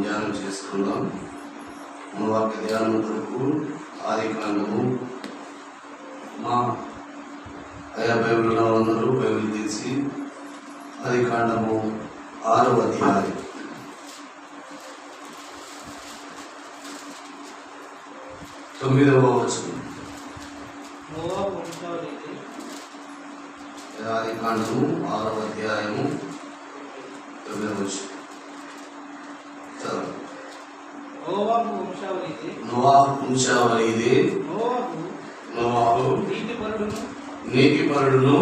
ధ్యానం చేసుకుందాం. మన వాక్య ధ్యానం కొరకు ఆదికాండము, మా అయా బైబిల్లో అందరూ బైబిల్ తీసి ఆదికాండము 6వ అధ్యాయం 9వ వచనం. ఆదికాండము 6వ అధ్యాయము 9వ వచనం. నోవాహు వంశావళి ఇదే. నోవాహు నీతిపరుడును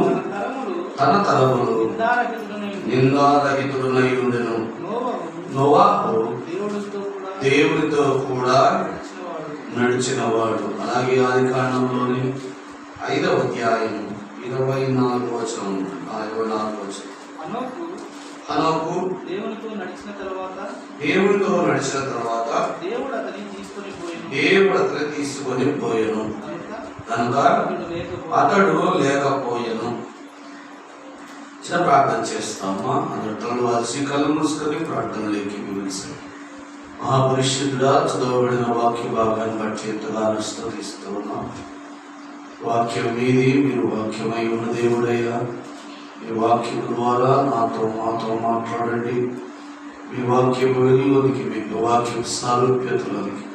తన తరములు నిందారహితుడునై ఉండెను. నోవాహు దేవునితో కూడా నడిచినవాడు. అలాగే ఆదికాండంలోని 5వ అధ్యాయం 24వ వచనం. 24వ వచనం. హనోకు దేవునితో నడిచిన తర్వాత దేవుడు అతని తీసుకొని పోయెను కనుక అతడు లేకపోయెను. చిన్న ప్రార్థన చేస్తామా? అందరూ వారి కళ్ళు మూసుకొని ప్రార్థనలోకి పిలిచారు. మహాపరిశుద్ధుడా, చదవబడిన వాక్య భాగాన్ని బట్టి ఎంతగానో స్తుతిస్తూ ఉన్నాం. వాక్యం మీది, మీరు వాక్యమై ఉన్న దేవుడయ్యా. మీ వాక్యం ద్వారా మాతో మాట్లాడండి. మీ వాక్యం వెలుగులోనికి, మీ వాక్యం సారూప్యతలోనికి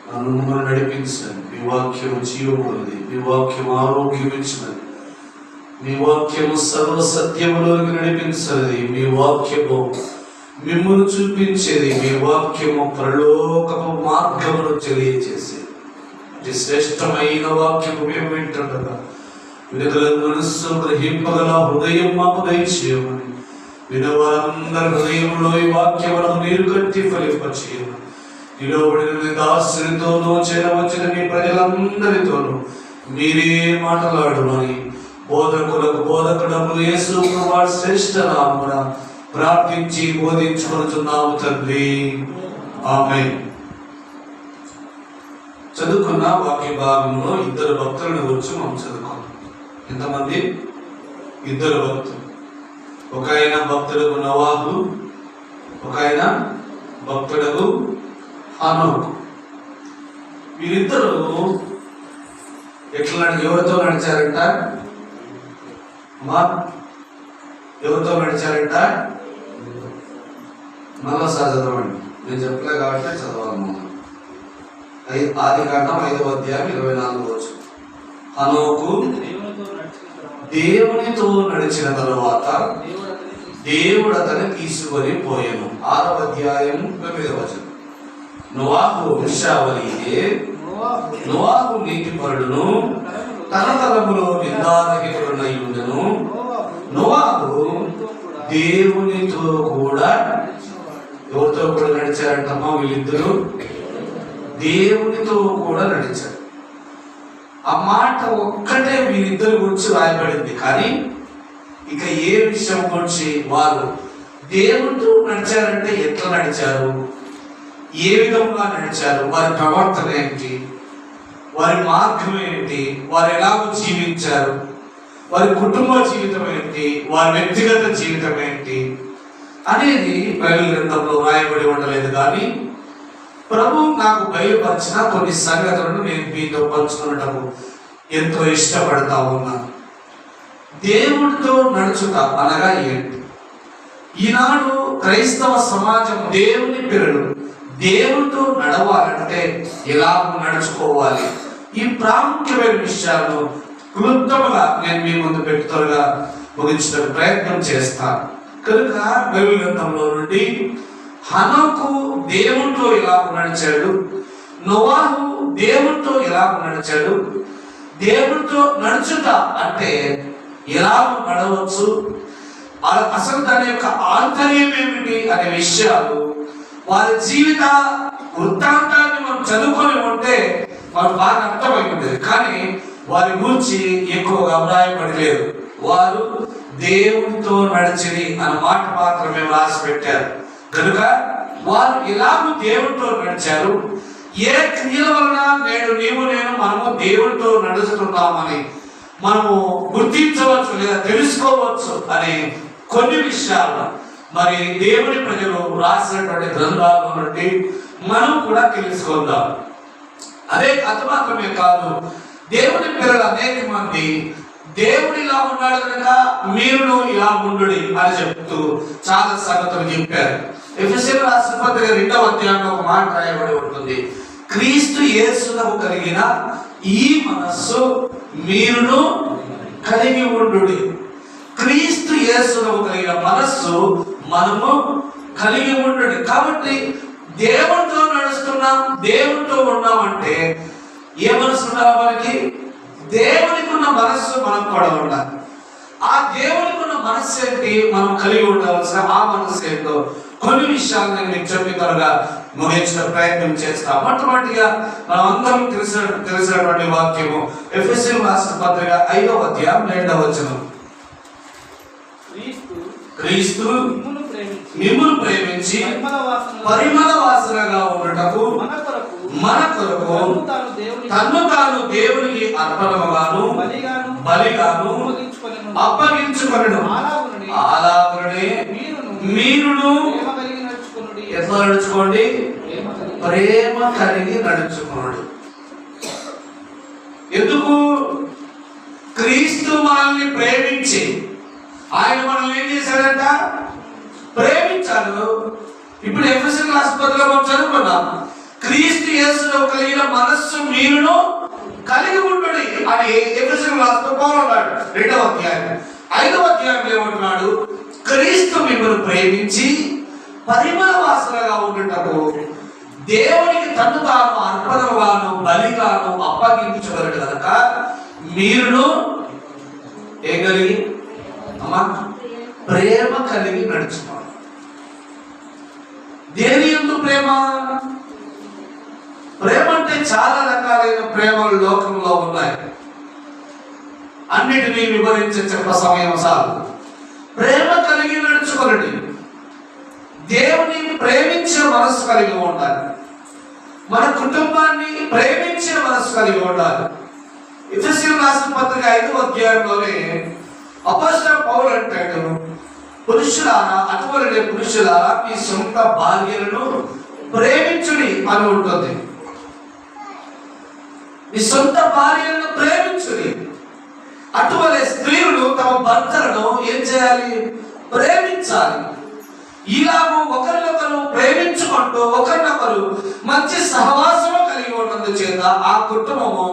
నన్ను మమ్మల్ని నడిపించండి. మీ వాక్యం జీవములది, మీ వాక్యం ఆరోగ్యం ఇచ్చినది, మీ వాక్యము సర్వసత్యములోనికి నడిపించది, మీ వాక్యము మిమ్మల్ని చూపించేది, మీ వాక్యము పరలోకపు మార్గమును తెలియజేసేది. ఇది శ్రేష్టమైన వాక్యము మేము వింటుండగా విడుదల మనస్సు గ్రహింపగల హృదయం మాకు దయచేయమని, వినవారందరి హృదయంలో ఈ వాక్యములను నీరు కట్టి ఫలింపచేయమని, నిలబడిన దాసునితోనూ చేరవచ్చిన మీ ప్రజలందరితోనూ మీరే మాట్లాడమని బోధకులకు బోధకుడము యేసు ప్రభువు శ్రేష్ఠ నామమున ప్రార్థించి బోధించుకొనుచున్నాము తండ్రి. ఆమేన్. చదువుకున్న వాక్య భాగంలో 2 భక్తులను గురించి మనం చదువుకున్నాం. ఎంతమంది? 2 భక్తులు. ఒక ఆయన భక్తుడకు నోవాహు, ఒక ఆయన భక్తుడకు హనోకు. వీరిద్దరూ ఎవరితో నడిచారంట? ఎవరితో నడిచారంట? మరోసారి చదవండి. నేను చెప్పలే కాబట్టి చదవాలి. ఆదికాండం 5వ అధ్యాయం 24వ వచనం. హనోకు దేవునితో నడిచిన తరువాత దేవుడు అతన్ని తీసుకొని పోయెను. 6వ అధ్యాయం 9వ వచనం. నోవాహు వంశావళి ఇదే. నోవాహు నీతిపరుడును తన తరములో నిందారహితుడునై ఉండెను. నోవాహు దేవునితో కూడా, ఎవరితో కూడా నడిచారంటమ్మా? వీళ్ళిద్దరూ దేవునితో కూడా నడిచారు. ఆ మాట ఒక్కటే వీరిద్దరి గురించి రాయబడింది. కానీ ఇక ఏ విషయం గురించి వారు దేవునితో నడిచారంటే ఎట్లా నడిచారు, ఏ విధంగా నడిచారు, వారి ప్రవర్తన ఏంటి, వారి మార్గం ఏంటి, వారు ఎలాగో జీవించారు, వారి కుటుంబ జీవితం ఏంటి, వారి వ్యక్తిగత జీవితం ఏంటి అనేది బైబిల్ గ్రంథంలో రాయబడి ఉండలేదు. కానీ ప్రభు నాకు బయలుపరిచిన కొన్ని సంగతులను నేను మీతో పంచుకున్నటకు ఎంతో ఇష్టపడతా ఉన్నాను. దేవుడితో నడుచుట అనగా ఏంటి? ఈనాడు క్రైస్తవ సమాజం దేవుని పిల్లలు దేవుడితో నడవాలంటే ఎలా నడుచుకోవాలి, ఈ ప్రాముఖ్యమైన విషయాలను క్లుప్తంగా నేను మీ ముందు పెట్టుగా ముగించడానికి ప్రయత్నం చేస్తాను. కనుక బైబిల్ గ్రంథంలో నుండి హనోకు దేవునితో ఎలా నడిచాడు, నోవాహు దేవునితో ఎలా నడిచాడు, దేవునితో నడుచుట అంటే ఎలా నడవచ్చు, అసలు దాని యొక్క ఆంతర్యం ఏమిటి అనే విషయాలు, వారి జీవిత వృత్తాంతాన్ని మనం చదువుకొని ఉంటే మనకు బాగా అర్థమైంది. కానీ వారి గురించి ఎక్కువగా అభిప్రాయపడలేదు. వారు దేవునితో నడిచిని అన్న మాట మాత్రమే రాసి పెట్టారు. కనుక వారు ఎలాగూ దేవునితో నడిచారు, ఏ క్రియల వలన నేడు మనము దేవునితో నడుస్తున్నామని మనము గుర్తించవచ్చు లేదా తెలుసుకోవచ్చు అనే కొన్ని విషయాలు మరి దేవుని ప్రజలు రాసినటువంటి గ్రంథాల నుండి మనం కూడా తెలుసుకుందాం. అదే అది మాత్రమే కాదు, దేవుని పిల్లలు అనేక మంది దేవుడిలా ఉన్నాడు కనుక మీరును ఇలా ఉండుడి అని చెప్తూ చాలా సంగతులు చెప్పారు. ఎఫెసీయులకు రాసిన పత్రిక 2వ అధ్యాయంలో ఒక మాట రాయబడి ఉంటుంది, క్రీస్తు యేసునకు కలిగిన ఈ మనస్సు మీరును కలిగి ఉండుడి. క్రీస్తు యేసునకు కలిగిన మనస్సు మనము కలిగి ఉండుడి. కాబట్టి దేవునితో నడుస్తున్నాం, దేవునితో ఉన్నామంటే ఏ మనసు ఉండాలి మనకి? దేవునికి ఉన్న మనస్సు మనం కూడా ఉండాలి. ఆ దేవునికి ఉన్న మనస్సు ఏంటి, మనం కలిగి ఉండవలసిన ఆ మనస్సు ఏంటో కొన్ని విషయాలు నేను మీకు చెప్పి త్వరగా ముగించిన ప్రయత్నం చేస్తాం. మొట్టమొదటిగా మనం అందరం తెలిసినటువంటి వాక్యము ఎఫెసీయులకు రాసిన పత్రిక 5వ అధ్యాయం 2వ వచనం. క్రీస్తు మిమ్మును ప్రేమించి పరిమళ వాసనగా ఉండటకు మన కొరకు తన్ను తాను దేవునికి అర్పణముగాను బలిగాను అప్పగించుకొనెను. అలాగునే మీరును ఎట్లా నడుచుకోండి? ప్రేమ కలిగి నడుచుకోండి. ఎందుకు? క్రీస్తు మనల్ని ప్రేమించి ఆయన మనల్ని ఏం చేశాడంట? ప్రేమించాడు. ఇప్పుడు ఎఫెసీయులకు రాసిన పత్రికలో మనం చదువుకున్నాం, క్రీస్తు యేసులో కలిగిన మనస్సు మీరును కలిగి ఉండుడి అని ఎఫెసీయులకు రాసిన పౌలు అన్నాడు 2వ అధ్యాయం. 5వ అధ్యాయంలో ఏమంటున్నాడు? క్రీస్తు మిమ్మల్ని ప్రేమించి పరిమళ వాసనగా ఉండటకు దేవునికి తను తాను అర్పణగాను బలిగాను అప్పగించగలడు కనుక మీరును ఏం కలిగి అమ్మా ప్రేమ కలిగి నడుచుకోవాలి. దేని యందు ప్రేమ? ప్రేమ అంటే చాలా రకాలైన ప్రేమలు లోకంలో ఉన్నాయి. అన్నిటినీ వివరించే చెప్ప సమయం చాలు. ప్రేమ కలిగి నడుచుకోండి. దేవుని ప్రేమించే మనసు కలిగి ఉండాలి. మన కుటుంబాన్ని ప్రేమించే మనసు కలిగి ఉండాలి. ఎఫెసీయులకు రాసిన పత్రిక 5వ అధ్యాయంలోనే అపోస్తలుడైన పౌలు అంటాడు, పురుషులారా అటువలనే పురుషులారా మీ సొంత భార్యలను ప్రేమించుడి అని ఉంటుంది. మీ సొంత భార్యలను ప్రేమించుడి. అటువలే స్త్రీలు తమ భర్తలను ఏం చేయాలి? ప్రేమించాలి. ఇలాగూ ఒకరినొకరు ప్రేమించుకుంటూ ఒకరినొకరు మంచి సహవాసము కలిగి ఉన్నందు చేత ఆ కుటుంబము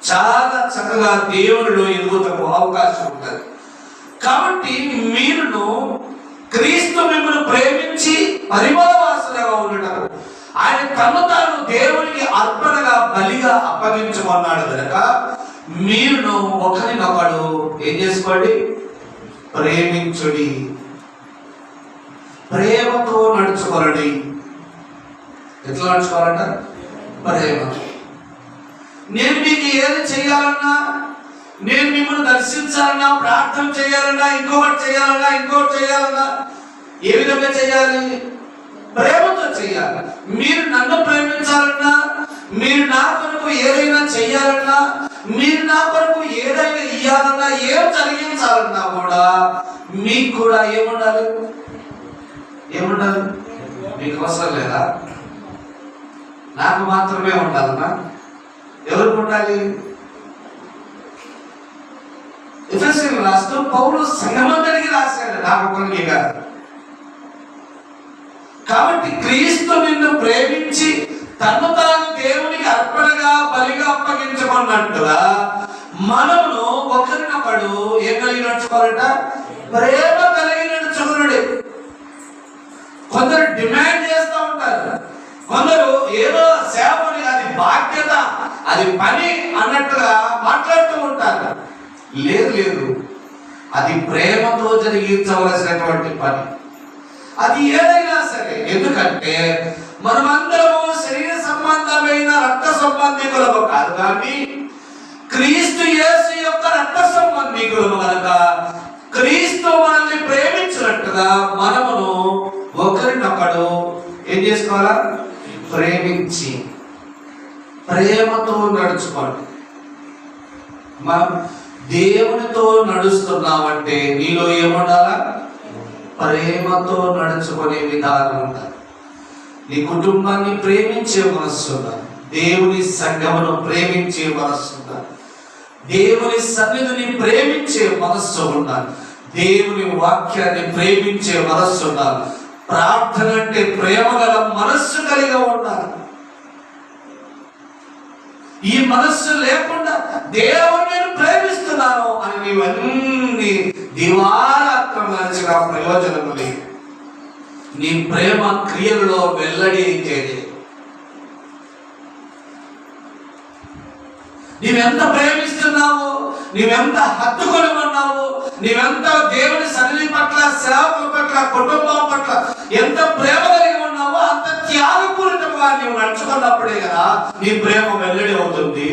చాలా చక్కగా దేవునిలో ఎదుగుటకు అవకాశం ఉంటుంది. కాబట్టి మీరును క్రీస్తు మిమ్మల్ని ప్రేమించి పరిమళ వాసనగా ఉండటం, ఆయన తను తాను దేవునికి అర్పణగా బలిగా అప్పగించమన్నాడు కనుక మీరును ఒకరినొకడు ఏం చేసుకోండి? ప్రేమించుడి. ప్రేమతో నడుచుకోండి. ఎట్లా నడుచుకోవాలంట? ప్రేమ. నేను మీకు ఏది చేయాలన్నా, నేను మిమ్మల్ని దర్శించాలన్నా, ప్రార్థన చేయాలన్నా, ఇంకొకటి చేయాలన్నా ఏ విధంగా చేయాలి? ప్రేమతో చేయాలి. మీరు నన్ను ప్రేమించాలన్నా, మీరు నా కొరకు ఏదైనా చేయాలన్నా, మీరు నా కొరకు ఏదైనా ఇయ్యాలన్నా, ఏం జరిగించాలన్నా కూడా మీకు కూడా ఏముండాలి? మీకు అవసరం లేదా? నాకు మాత్రమే ఉండాలన్నా? ఎవరికి ఉండాలి? ఎఫెసీయులకు రాస్తూ పౌలు సంఘమందరికి రాశాడు, నాకు ఒకరికి కాదు. కాబట్టి క్రీస్తు నిన్ను ప్రేమించి తను తాను దేవునికి అర్పణగా బలిగా అప్పగించమన్నట్టుగా మనము ఒకరినొకడు ఏం కలిగి నడుచుకోవాలంట? ప్రేమ కలిగి నడుచుకున్నాడు. కొందరు డిమాండ్ చేస్తూ ఉంటారు, కొందరు ఏదో సేవని, అది బాధ్యత, అది పని అన్నట్టుగా మాట్లాడుతూ ఉంటారు. లేదు, అది ప్రేమతో జరిగించవలసినటువంటి పని. అది ఏదైనా సరే. ఎందుకంటే మనమందరము శరీర సంబంధమైన రక్త సంబంధికులము కాదు, కానీ క్రీస్తు యేసు యొక్క రక్త సంబంధికులము కనుక క్రీస్తు మనల్ని ప్రేమించినట్టుగా మనమును ఒకరినొకడు ఏం చేసుకోవాలా? ప్రేమించి ప్రేమతో నడుచుకోండి. మనం దేవునితో నడుస్తున్నామంటే నీలో ఏముండాలా? ప్రేమతో నడుచుకునే విధానం ఉండాలి. నీ కుటుంబాన్ని ప్రేమించే మనస్సు ఉండాలి. దేవుని సంఘమును ప్రేమించే మనస్సు ఉండాలి. దేవుని సన్నిధిని ప్రేమించే మనస్సు ఉండాలి. దేవుని వాక్యాన్ని ప్రేమించే మనస్సు ఉండాలి. ప్రార్థన అంటే ప్రేమ గల మనస్సు కలిగి ఉండాలి. ఈ మనస్సు లేకుండా దేవుని నేను ప్రేమిస్తున్నాను అని నీవన్నీ దివారాత్రం నడిచిన ప్రయోజనము లేదు. నీ ప్రేమ క్రియలలో వెల్లడి అయితేనే. నీవెంత ప్రేమిస్తున్నావు, నీవెంత హత్తుకొని ఉన్నావు, నీవెంత దేవుని సన్నిధి పట్ల, సేవకుల పట్ల, కుటుంబం పట్ల ఎంత ప్రేమ కలిగి ఉన్నావో అంత త్యాగపూరితంగా నీవు నడుచుకున్నప్పుడే కదా నీ ప్రేమ వెల్లడి అవుతుంది.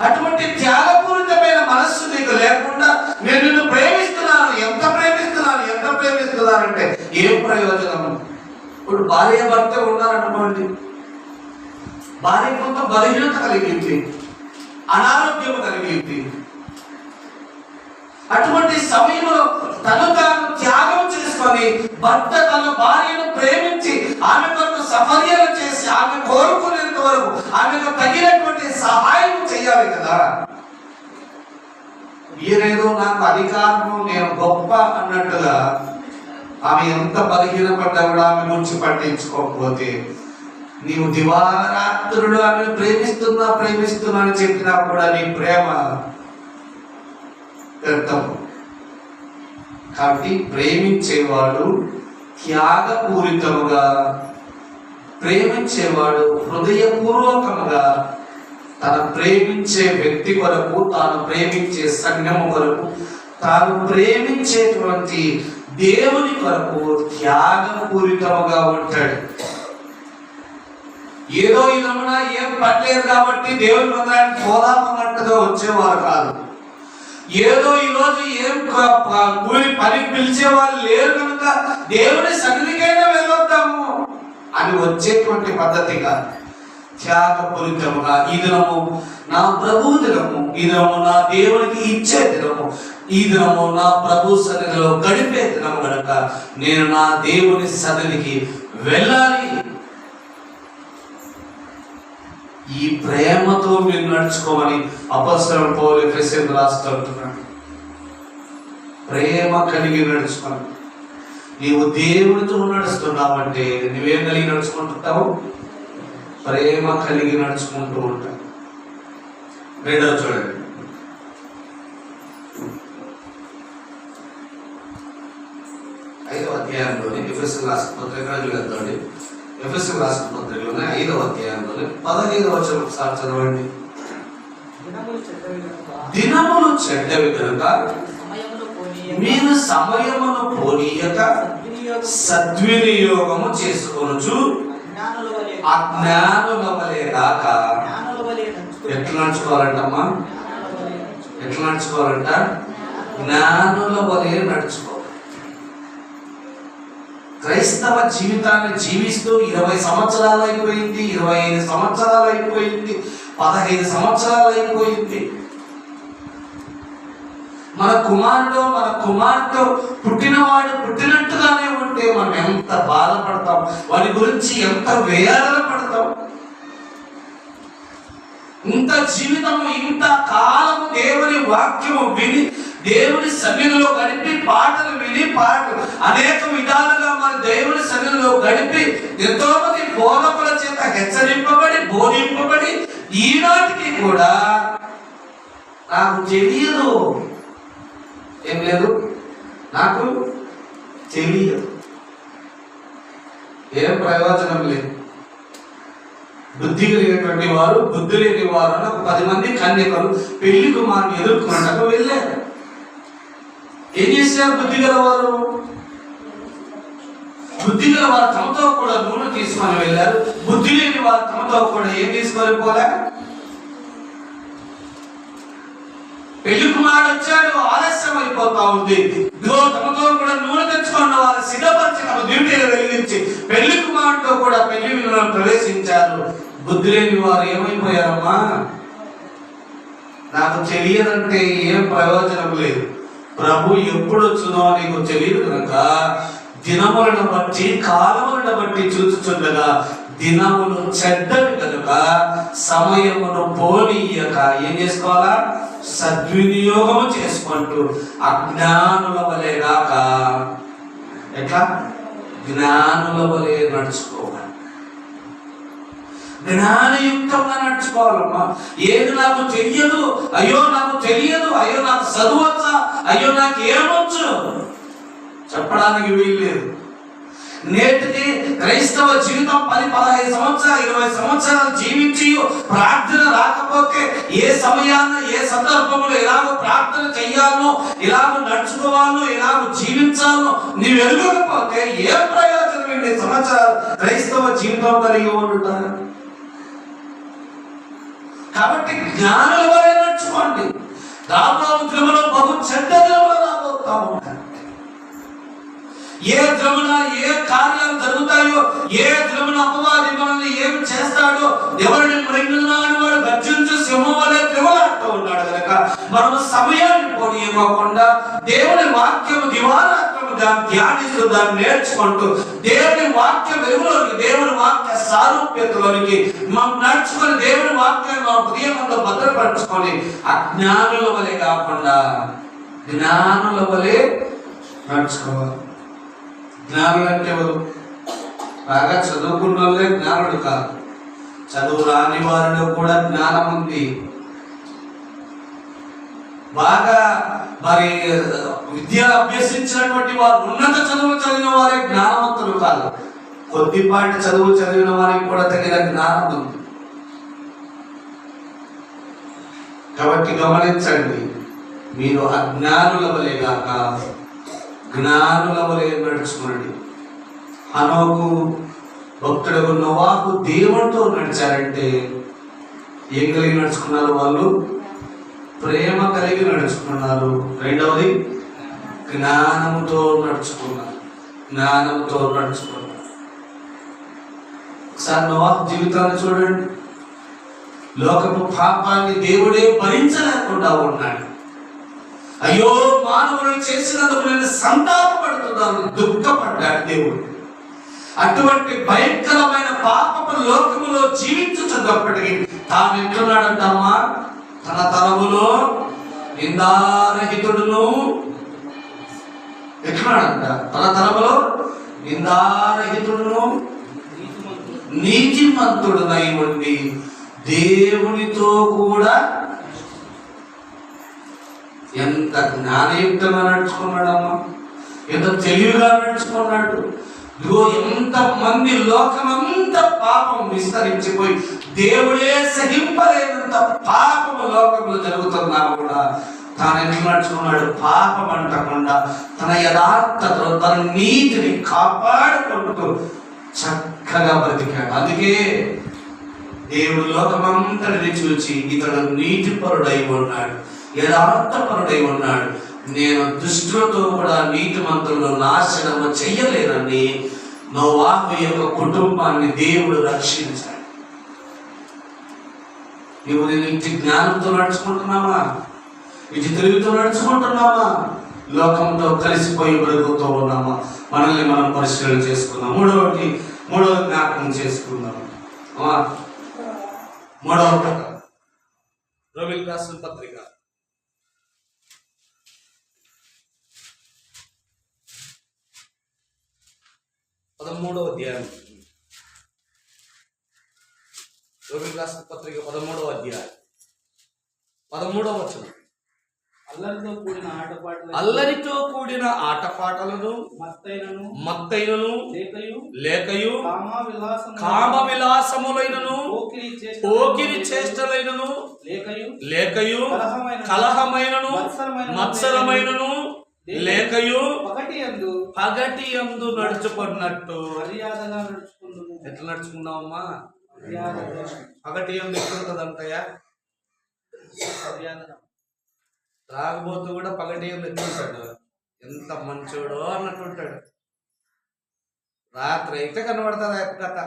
అటువంటి త్యాగపూరితమైన మనస్సు నీకు లేకుండా నేను నిన్ను ప్రేమిస్తున్నాను, ఎంత ప్రేమిస్తున్నానంటే ఏం ప్రయోజనం? ఇప్పుడు భార్య భర్త ఉన్నారనుకోండి, భార్య కొంత బలహీనత కలిగింది, అనారోగ్యం కలిగింది. అటువంటి సమయంలో తాను త్యాగం చేసుకొని భర్త తన భార్యను ప్రేమించి ఆమె కొరకు సఫర్యాలు చేసి ఆమె కోరుకునేంత వరకు ఆమెకు తగినటువంటి సహాయం చేయాలి కదా. ఏదేదో నాకు అధికారము, నేను గొప్ప అన్నట్టుగా ఆమె ఎంత బలహీనపడ్డా కూడా ఆమె గురించి పట్టించుకోకపోతే, నీవు దివారాత్రుడు ఆమె ప్రేమిస్తున్నా అని చెప్పినా కూడా నీ ప్రేమ వ్యర్థం. కాబట్టి ప్రేమించేవాడు త్యాగపూరితముగా, ప్రేమించేవాడు హృదయపూర్వకముగా తన ప్రేమించే వ్యక్తి కొరకు, తాను ప్రేమించే సంఘము కొరకు, తాను ప్రేమించేటువంటి దేవుని కొరకు త్యాగపూరితముగా ఉంటాడు. ఏదో ఈ నమ్మున ఏం పట్టలేదు కాబట్టి దేవుని మందిరానికి పోదామన్నట్టుగా వచ్చేవారు కాదు. ఏదో ఈరోజు ఏం కూలి పని పిలిచే వాళ్ళు లేరు కనుక దేవుని సన్నిధికైనా వెళ్ళొద్దాము అని వచ్చేటువంటి పద్ధతి కాదు. త్యాగపూరితముగా ఈ దినము నా ప్రభు దినము, ఈ దినము నా దేవునికి ఇచ్చే దినము, ఈ దినము నా ప్రభు సన్నిధిలో గడిపే దినము కనుక నేను నా దేవుని సన్నిధికి వెళ్ళాలి. ఈ ప్రేమతో మీరు నడుచుకోమని అపొస్తలుడైన పౌలు ఎఫెసీయులకు రాస్తున్నాడు. ప్రేమ కలిగి నడుచుకోండి. నీవు దేవునితో నడుస్తున్నావంటే నువ్వేం కలిగి నడుచుకుంటుంటావు? ప్రేమ కలిగి నడుచుకుంటూ ఉంటావు. రెండవ చూడండి, ఐదవ అధ్యాయంలోని ఎఫెసీయులకు రాసిన పత్రిక, ఎఫెసీయులకు రాసిన పత్రికలోనే 5వ అధ్యాయంలోనే 15వ వచనం ఒకసారి చదవండి. దినములు చెడ్డవి కనుక మీరు సమయమును పోనీయక సద్వినియోగము చేసుకొనుచు అజ్ఞానుల వలె కాక. ఎట్లా నడుచుకోవాలంటమ్మా? ఎట్లా నడుచుకోవాలంట? జ్ఞానుల వలె నడుచుకో. క్రైస్తవ జీవితాన్ని జీవిస్తూ 20 సంవత్సరాలు అయిపోయింది, 25 సంవత్సరాలు అయిపోయింది, 15 సంవత్సరాలు అయిపోయింది. మన కుమారుడు, మన కుమార్తె పుట్టినవాడు పుట్టినట్టుగానే ఉంటే మనం ఎంత బాధపడతాం, వారి గురించి ఎంత వేదన పడతాం. ఇంత జీవితము, ఇంత కాలము దేవుని వాక్యము విని, దేవుని సన్నిధిలో గడిపి, పాటలు విని, అనేక విధాలుగా మన దేవుని సన్నిధిలో గడిపి, ఎంతో మంది బోధకుల చేత హెచ్చరింపబడి, బోధింపబడి, ఈనాటికి కూడా నాకు తెలియదు, ఏం లేదు, నాకు తెలియదు, ఏం ప్రయోజనం లేదు. బుద్ధి కలిగినటువంటి వారు, బుద్ధి లేని వారు అని ఒక 10 మంది కన్యకలు పెళ్లి కుమారుని ఎదుర్కొన్నట్టు వెళ్ళారు. ఏం చేశారు బుద్ధి గలవారు? బుద్ధి గల వారు తమతో కూడా నూనె తీసుకొని వెళ్ళారు. బుద్ధి లేని వారు తమతో కూడా ఏం తీసుకొని పోలే. పెళ్లి కుమారుడు వచ్చాడు, ఆలస్యం అయిపోతా ఉంది. ఇదిగో తమతో కూడా నూనె తెచ్చుకున్న వారు సిద్ధపరిచి తమ డ్యూటీలు వెలిగించి పెళ్లి కుమారుడితో కూడా పెళ్లి విలువలో ప్రవేశించారు. బుద్ధి లేని వారు ఏమైపోయారమ్మా? నాకు తెలియదంటే ఏం ప్రయోజనం లేదు. ప్రభు ఎప్పుడు వచ్చునో నీకు తెలియదు కనుక దినములను బట్టి కాలములను బట్టి చూచుచుండగా దినములు చెడ్డవి కనుక సమయమును పోనీయక ఏం చేసుకోవాలా? సద్వినియోగము చేసుకుంటూ అజ్ఞానుల వలె గాక ఎట్లా? జ్ఞానుల వలె నడుచుకోవాలి. జ్ఞానయుక్తంగా నడుచుకోవాలమ్మా. ఏది నాకు తెలియదు, అయ్యో నాకు తెలియదు, అయ్యో నాకు చదువచ్చా, అయ్యో నాకు ఏమొచ్చు చెప్పడానికి వీల్లేదు. నేటికి క్రైస్తవ జీవితం 10-15 సంవత్సరాలు 20 సంవత్సరాలు జీవించి ప్రార్థన రాకపోతే ఏ సమయాన్ని ఏ సందర్భంలో ఎలాగో ప్రార్థన చెయ్యాలో, ఎలాగో నడుచుకోవాలో, ఎలాగో జీవించాలో నీవు ఎరగకపోతే ఏ ప్రయోజనం? 20 సంవత్సరాలు క్రైస్తవ జీవితం కలిగి ఉంటారు. కాబట్టి జ్ఞానుల వలె నడుచుకోండి. రాబో దినములో బహు చెడ్డ దినములు రాబోతా ఉంటాయి. ఏ దినమున ఏ కార్యాలు జరుగుతాయో, ఏ దినమున అపవాది మనల్ని ఏమి చేస్తాడో, ఎవరిని మృంగున్నాడు వాడు గర్జించు సింహం వలె త్రివలాడుతూ ఉన్నాడు కనుక మనము సమయాన్ని పోనీయకుండా దేవుని వాక్యము దివారాత్రము దాన్ని ధ్యానిస్తూ దాన్ని నేర్చుకుంటూ దేవుని వాక్య వెలుగులోనికి, దేవుని వాక్య సారూప్యతలోనికి మనం నడుచుకొని దేవుని వాక్యాన్ని మన హృదయంలో భద్రపరచుకొని అజ్ఞానుల వలె కాకుండా జ్ఞానుల వలె నడుచుకోవాలి. జ్ఞానులు అంటే ఎవరు? బాగా చదువుకున్న వాళ్ళే జ్ఞానుడు కాదు. చదువు రాని వారిలో కూడా జ్ఞానం ఉంది. బాగా మరి విద్య అభ్యసించినటువంటి వారు, ఉన్నత చదువులు చదివిన వారే జ్ఞానవంతులు కాదు. కొద్దిపాటి చదువు చదివిన వారికి కూడా తగిన జ్ఞానం ఉంది. కాబట్టి గమనించండి, మీరు అజ్ఞానుల వలె గాక జ్ఞానుల వలె నడుచుకునండి. హనోకు భక్తుడు నోవాహు దేవుడితో నడిచారంటే ఏం కలిగి నడుచుకున్నారు? వాళ్ళు ప్రేమ కలిగి నడుచుకున్నారు. రెండవది జ్ఞానంతో నడుచుకున్నారు. జ్ఞానంతో నడుచుకున్నారు. ఒకసారి నోవాహు జీవితాన్ని చూడండి. లోకపు పాపాన్ని దేవుడే భరించలేకుండా ఉన్నాడు. అయ్యో మానవులు చేసినందుకు నేను సంతాపపడుతున్నాను, దుఃఖపడ్డాడు దేవుడు. అటువంటి భయంకరమైన పాపపు లోకములో జీవించుతున్నప్పటికీ తాను ఎట్లున్నాడంటమ్మా? తన తరములో నిందారహితుడును ఎట్లున్నాడంట? తన తరములో నిందారహితుడును నీతిమంతుడునై ఉండి దేవునితో కూడా ఎంత జ్ఞానయుక్తంగా నడుచుకున్నాడమ్మా, ఎంత తెలివిగా నడుచుకున్నాడు. ఇదిగో ఎంత మంది లోకమంతా పాపం విస్తరించిపోయి దేవుడే సహింపలేనంత పాపము లోకంలో జరుగుతున్నా కూడా తాను ఎట్లా నడుచుకున్నాడు? పాపం అంటకుండా తన యథార్థతలో తన నీతిని కాపాడుకుంటూ చక్కగా బ్రతికాడు. అందుకే దేవుడు లోకమంతటిని చూచి ఇతడు నీతిపరుడై ఉన్నాడు, యథార్థపరుడై ఉన్నాడు, నేను దుష్టులతో కూడా నీతిమంతులను నాశనము చెయ్యలేనని నోవాహు యొక్క కుటుంబాన్ని దేవుడు రక్షించాడు. నువ్వు ఇంటి జ్ఞానంతో నడుచుకుంటున్నావా? ఇంటి తెలివితో నడుచుకుంటున్నావా? లోకంతో కలిసిపోయి బ్రతుకుతూ ఉన్నామా? మనల్ని మనం పరిశీలన చేసుకుందాం. మూడవ జ్ఞాపకం చేసుకుందాం. మూడవ రోమిలకు రాసిన పత్రిక 13వ అధ్యాయం. రోమిలకు రాసిన పత్రిక 13వ అధ్యాయం 13వ వచనం. అల్లరితో కూడిన ఆటపాటలను మత్తైనను లేకయు కామ విలాసములైనను పోకిరి చేష్టలైనను లేకయు కలహమైనను మత్సరమైనను లేకయు పగటి యందు నడుచుకున్నట్టు ఎట్లా నడుచుకున్నావమ్మా? పగటి యందు ఎట్లుంటదంటయా? తాగబోతూ కూడా పగటి యందు ఎట్లుంటాడు? ఎంత మంచోడో అన్నట్టు ఉంటాడు. రాత్రి అయితే కనబడుతుంది ఆ కథ.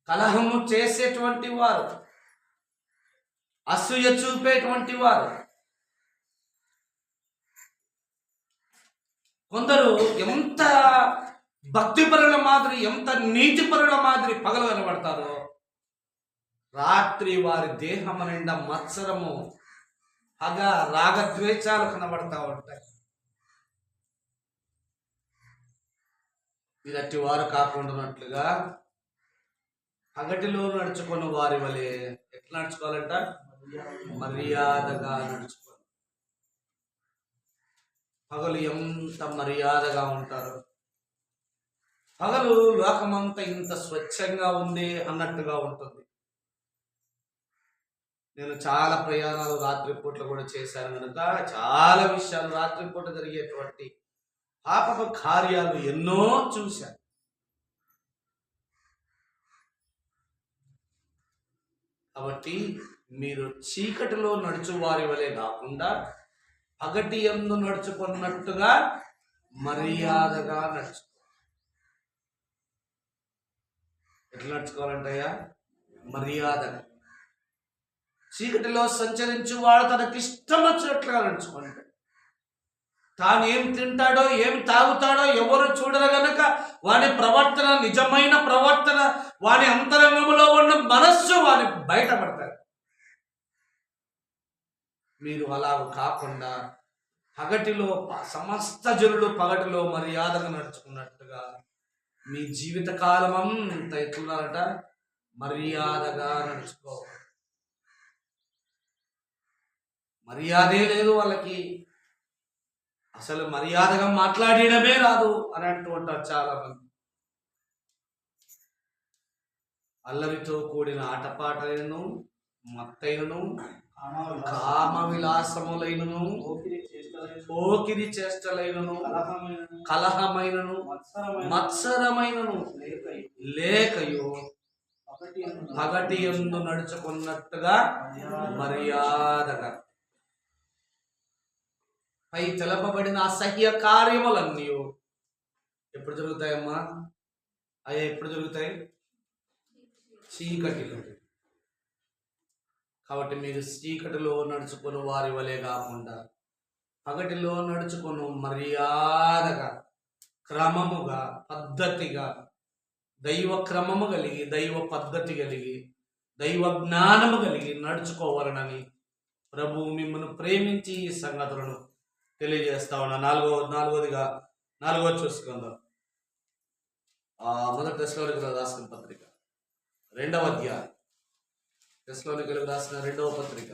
కలహము చేసేటువంటి వారు అసూయ చూపేటువంటి వారు. కొందరు ఎంత భక్తిపరుల మాదిరి, ఎంత నీతిపరుల మాదిరి పగలు కనబడతారో, రాత్రి వారి దేహం నిండా మత్సరము, పగ, రాగద్వేషాలు కనబడతా ఉంటాయి. ఇలాంటి వారు కాకుండానట్లుగా పగటిలో నడుచుకున్న వారి వలె ఎట్లా నడుచుకోవాలంట? మర్యాదగా నడుచుకోవాలి. పగలు ఎంత మర్యాదగా ఉంటారు. పగలు లోకమంతా ఇంత స్వచ్ఛంగా ఉంది అన్నట్టుగా ఉంటుంది. నేను చాలా ప్రయాణాలు రాత్రిపూట్లు కూడా చేశాను కనుక చాలా విషయాలు రాత్రిపూట జరిగేటువంటి పాపపు కార్యాలు ఎన్నో చూశాను. కాబట్టి మీరు చీకటిలో నడుచు వారి వలె కాకుండా పగటి యందు నడుచుకున్నట్టుగా మర్యాదగా నడుచు. ఎట్లా నడుచుకోవాలంటయ్యా? మర్యాదగా. చీకటిలో సంచరించు వాడు తనకిష్టం వచ్చినట్లుగా నడుచుకుంటాడు. తాను ఏం తింటాడో, ఏం తాగుతాడో ఎవరు చూడరు గనక వాని ప్రవర్తన, నిజమైన ప్రవర్తన, వాని అంతరంగంలో ఉన్న మనస్సు వాని బయటపడతాడు. మీరు అలా కాకుండా పగటిలో సమస్త జనులు పగటిలో మర్యాదగా నడుచుకున్నట్టుగా మీ జీవిత కాలం అంతా ఎట్లున్నారట? మర్యాదగా నడుచుకోవాలి. మర్యాదే లేదు వాళ్ళకి, అసలు మర్యాదగా మాట్లాడడమే రాదు అని అంటూ ఉంటారు చాలా మంది. అల్లరితో కూడిన ఆటపాటలను, మత్తైనను, కామ విలాసములైనను, పోకిరి చేష్టలైనను, కలహమైనను, మత్సరమైనను లేకయో పగటి యందు నడుచుకున్నట్టుగా మర్యాదగా. పై తెలపబడిన అసహ్య కార్యములన్నీ ఎప్పుడు జరుగుతాయమ్మా? అయ్యా ఎప్పుడు జరుగుతాయి? చీకటిలో. కాబట్టి మీరు చీకటిలో నడుచుకుని వారి వలె కాకుండా పగటిలో నడుచుకుని మర్యాదగా, క్రమముగా, పద్ధతిగా, దైవ క్రమము కలిగి, దైవ పద్ధతి కలిగి, దైవ జ్ఞానము కలిగి నడుచుకోవాలనని ప్రభు మిమ్మల్ని ప్రేమించి ఈ సంగతులను తెలియజేస్తా ఉన్నా. నాలుగోది చూసుకుందాం. మొదటి తెస్సలోనికీయులకు రాసిన పత్రిక 2వ అధ్యాయం. తెస్సలోనికీయులకు రాసిన 2వ పత్రిక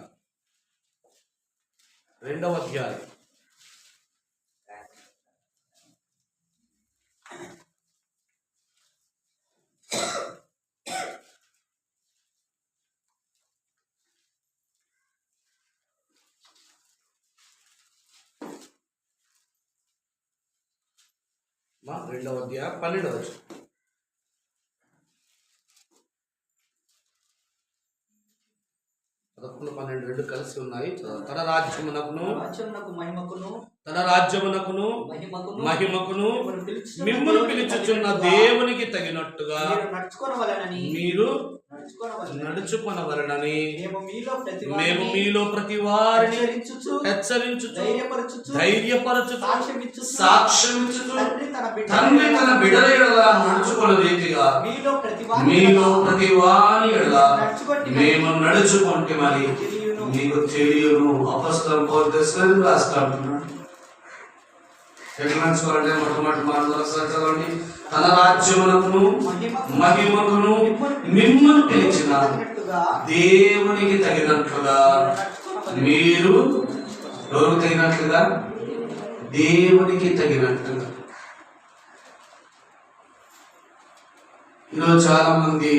2వ అధ్యాయం. మా 2వ అధ్యాయం 12వ వచనం. పదకొండు 12 రెండు కలిసి ఉన్నాయి. తన రాజ్యమునకును మహిమకును మిమ్మును పిలుచుచున్న దేవునికి తగినట్టుగా మీరు నడుచుకొనవలెనని మేము మీలో ప్రతి వారిని హెచ్చరించుచు, ధైర్యపరచుచు, సాక్ష్యమిచ్చుచు, తండ్రి తన బిడ్డల యెడల నడుచుకొను రీతిగా మీలో ప్రతి వాని యెడల మేము నడుచుకొంటిమని మీకు తెలియను. అపొస్తలుడైన పౌలు తెస్సలోనికీయులకు రాస్తున్నాడు. ఎట్లా నడుచుకోవాలంటే మొట్టమొదటి మనం చదవండి. తన రాజ్యమునకును మహిమకును మిమ్మును పిలిచిన దేవునికి తగినట్లుగా మీరు, ఎవరికి తగినట్లుగా? దేవునికి తగినట్లుగా. ఈరోజు చాలా మంది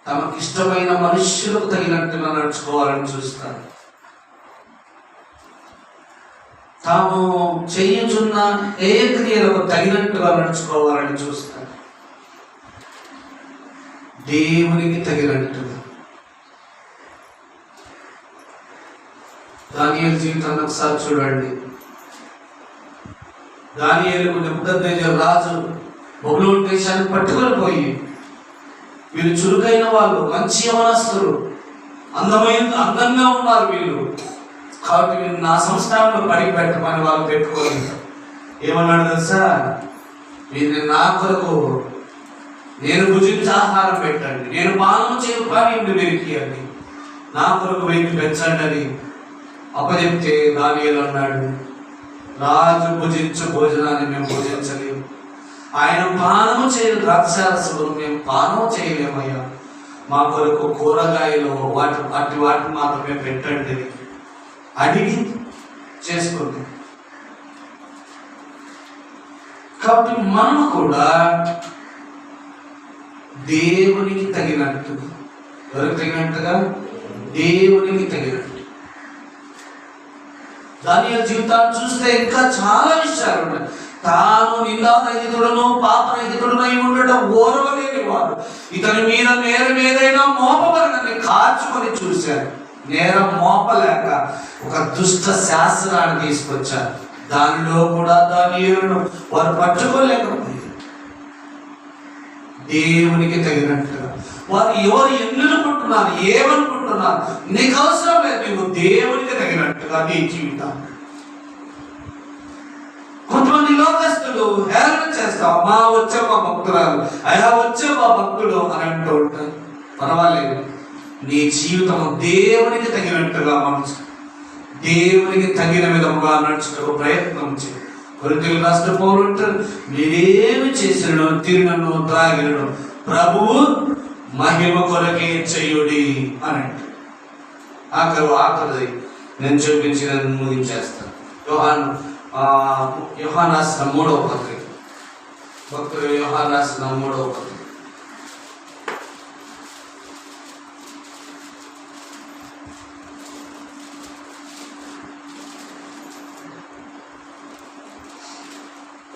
తమకు ఇష్టమైన మనుష్యులకు తగినట్టుగా నడుచుకోవాలని చూస్తారు. తాము చేయుచున్న ఏ క్రియలకు తగినట్టుగా నడుచుకోవాలని చూస్తారు. దేవునికి తగినట్టుగా. దానియేలు జీవితాన్ని ఒకసారి చూడండి. దానియేలుకు నెబుకద్నెజరు రాజు బబులోను దేశాన్ని పట్టుకొని పోయి, వీరు చురుకైన వాళ్ళు, మంచి యవనస్తులు, అందంగా ఉన్నారు వీళ్ళు, కాబట్టి వీళ్ళు నా సంస్థానంలో పని పెట్టమని వాళ్ళు పెట్టుకోవాలి. ఏమన్నాడు తెలుసా? వీరిని నా కొరకు నేను భుజించే ఆహారం పెట్టండి, నేను పానం చేయు పానీయం వీరికి అండి, నా కొరకు వీరికి పెంచండి అని అప్పచెప్తే దానియేలు అన్నాడు, రాజు భుజించు భోజనాన్ని మేము భుజించలేము, ఆయన పానము చేయు ద్రాక్షారసమును మేము పానం చేయలేమయ్యా, మా కొరకు కూరగాయలు వాటిని మాత్రమే పెట్టండి అడిగి చేసుకుంది. కాబట్టి మనం కూడా దేవునికి తగినట్టు, ఎవరికి తగినట్టుగా? దేవునికి తగినట్టు. దానియేలు జీవితాన్ని చూస్తే ఇంకా చాలా విషయాలు ఉన్నాయి. తాను నిందారహితుడును పాపరహితుడునై ఉండటం ఓర్వలేని వాడు, ఇతని మీద నేరం ఏదైనా మోపబడినని కాచుకొని చూశారు. నేరం మోపలేక ఒక దుష్ట శాస్త్రాన్ని తీసుకొచ్చారు. దానిలో కూడా దానియేలును వారు పట్టుకోలేకపోయారు. దేవునికి తగినట్టుగా వారు ఎవరు ఎన్ననుకుంటున్నారు, ఏమనుకుంటున్నారు నీకు అవసరం లేదు, నీవు దేవునికి తగినట్టుగా నీ జీవితాన్ని. కొంతమంది లోకస్తులు హేళన చేస్తావు, మా వచ్చే మా భక్తురాలు, అయా వచ్చే మా భక్తుడు అని అంటూ ఉంటారు. పర్వాలేదు, నీ జీవితం దేవునికి తగినట్టుగా మనసు, దేవునికి తగిన విధముగా నడుచుటకు ప్రయత్నం చేయి. కొరింథీయులకు రాసిన పౌలు అంటారు, మీరేమి చేసినను తిరిగినను త్రాగినను ప్రభువు మహిమ కొరకే చేయుడి అని అంటారు. ఆఖరిది నేను చూపించి నేను ముగించేస్తాను. యోహాను రాసిన 3వ పత్రిక, భక్తుడు యోహాను రాసిన 3వ పత్రిక.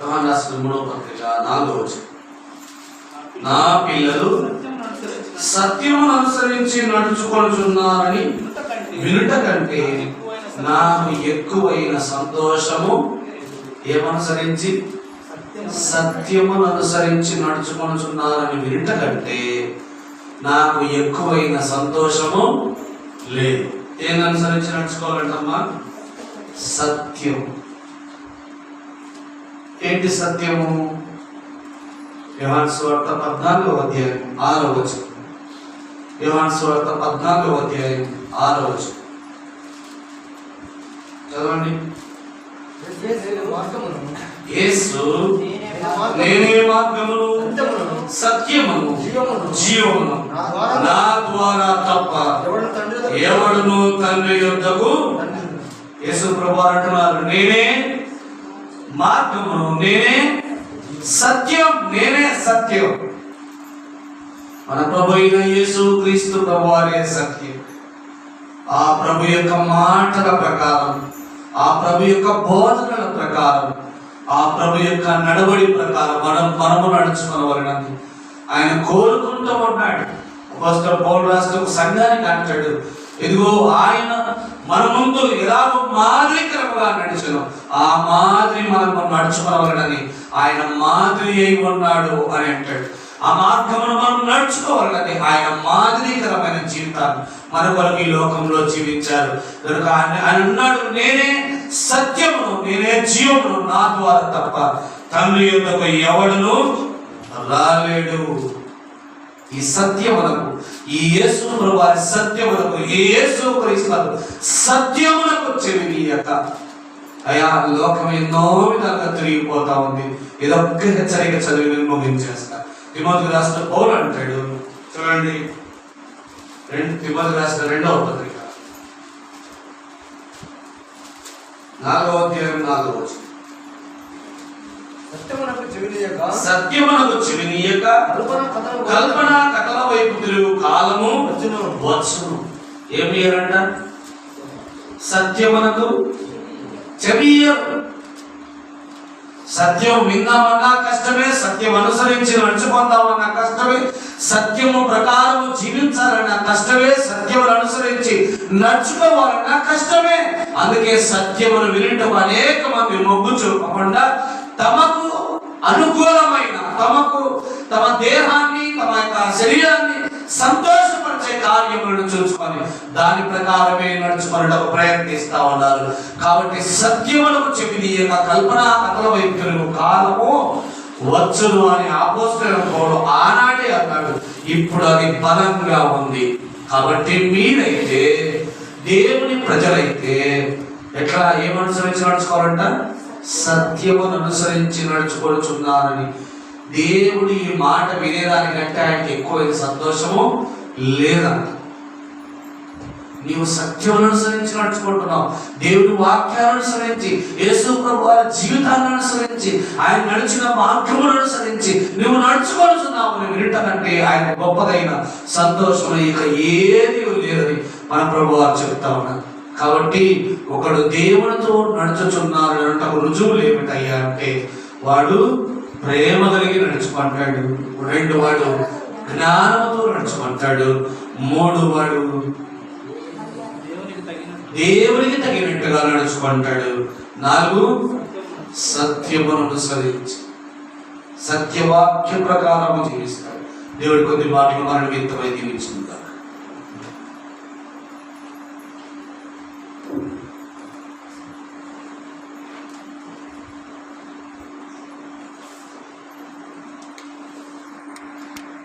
యోహాను రాసిన 3వ పత్రిక 4వ వచనం, నా పిల్లలు సత్యమును అనుసరించి నడుచుకొనుచున్నారని వినుట కంటే నాకు ఎక్కువైన సంతోషము, ఏమనుసరించి? సత్యమును అనుసరించి నడుచుకొనుచున్నారని వినుట కంటే నాకు ఎక్కువైన సంతోషము లేదు. ఏం అనుసరించి నడుచుకోవాలంటమ్మా? సత్యం. ఏంటి సత్యము? యోహాను సువార్త 14వ అధ్యాయం 6వ వచనం. యోహాను సువార్త 14వ అధ్యాయం 6వ వచనం చదవండి. యేసు నేనే మార్గమును సత్యమును జీవమును, నా ద్వారా తప్ప ఎవడును తండ్రి యొద్దకు. యేసు ప్రభువు అంటున్నారు, నేనే మార్గమును, నేనే సత్యం, నేనే సత్యం. మన ప్రభు అయిన యేసు క్రీస్తు ప్రభువారే సత్యం. ఆ ప్రభు యొక్క మాటల ప్రకారం, ఆ ప్రభు యొక్క బోధనల ప్రకారం, ఆ ప్రభు యొక్క నడవడి ప్రకారం మనము నడుచుకోవాలని ఆయన కోరుకుంటూ ఉన్నాడు. అపోస్తలుడు పౌలు రాస్తూ సంఘానికి అంటాడు, ఇదిగో ఆయన మన ముందు ఎలాగో మాదిరికరముగా నడిచను, ఆ మాదిరి మనము నడుచుకోవాలని ఆయన మాదిరి అయి ఉన్నాడు అని అంటాడు. ఆ మార్గమును మనం నడుచుకోవాలని ఆయన మాదిరికరమైన జీవితాన్ని మన కొరకు ఈ లోకంలో జీవించారు. కనుక ఆయన అన్నాడు, నేనే సత్యమును, నేనే జీవమును, నా ద్వారా తప్ప తండ్రి యొద్దకు ఎవడును రాలేడు. ఈ సత్యమునకు, ఈ యేసు ప్రభువారి సత్యమునకు, ఈ యేసు క్రీస్తు సత్యమునకు చెవినీయక అయా లోకం ఎన్నో విధాలుగా తిరిగిపోతా ఉంది. ఇదొక్క హెచ్చరిక చదివి ముగించేస్తా. తిమోతికి రాసిన పౌలు అంటాడు, చూడండి, తిమోతికి రాసిన 2వ పత్రిక 4వ అధ్యాయం 4వ వచనం. సత్యమునకు చెవినీయక కల్పన కథల వైపు తిరుగు కాలము వచ్చును. ఏమి చేయాలంట? సత్యమునకు చెవియరు. సత్యం విందామన్నా కష్టమే, సత్యం అనుసరించి నడుచుకుందామన్నా కష్టమే, సత్యము ప్రకారం జీవించాలన్నా కష్టమే, సత్యమును అనుసరించి నడుచుకోవాలన్నా కష్టమే. అందుకే సత్యమును వినటం అనేక మంది మొగ్గు చూపకుండా తమకు అనుకూలమైన, తమ దేహాన్ని, తమ యొక్క శరీరాన్ని సంతోషపరిచే కార్యములను చూసుకొని దాని ప్రకారమే నడుచుకున్నట్టు ప్రయత్నిస్తా ఉన్నారు. కాబట్టి సత్యములకు చెవినీయక కల్పనా కథల వైపు తిరుగు కాలము వచ్చును అని అపోస్తలుడైన పౌలు ఆనాడే అన్నాడు. ఇప్పుడు అది బలంగా ఉంది. కాబట్టి మీరైతే దేవుని ప్రజలైతే ఎట్లా ఏమనుసరించి నడుచుకోవాలంట? సత్యమును అనుసరించి నడుచుకొనుచున్నారని. దేవుడి ఈ మాట వినేదానికంటే ఆయనకి ఎక్కువ సంతోషము లేదంట. నీవు సత్యమును అనుసరించి నడుచుకుంటున్నావు, దేవుడి వాక్యాలను అనుసరించి, యేసు ప్రభు వారి జీవితాన్ని అనుసరించి, ఆయన నడిచిన మార్గములను అనుసరించి నువ్వు నడుచుకొనుచున్నావు అని వినటంటే ఆయన గొప్పదైన సంతోషం ఇక ఏది లేదని మన ప్రభు వారు చెప్తా ఉన్నారు. కాబట్టి ఒకడు దేవునితో నడుచుచున్నారు అంటే రుజువులు ఏమిటయ్యా అంటే వాడు ప్రేమ కలిగి నడుచుకుంటాడు, 2 వాడు జ్ఞానంతో నడుచుకుంటాడు, 3 వాడు దేవునికి తగినట్టుగా నడుచుకుంటాడు, 4 సత్యమును అనుసరించి సత్యవాక్య ప్రకారము జీవిస్తాడు. దేవుడి కొద్ది మాటలు మన నిమిత్తమై దీవించుకుంటాడు.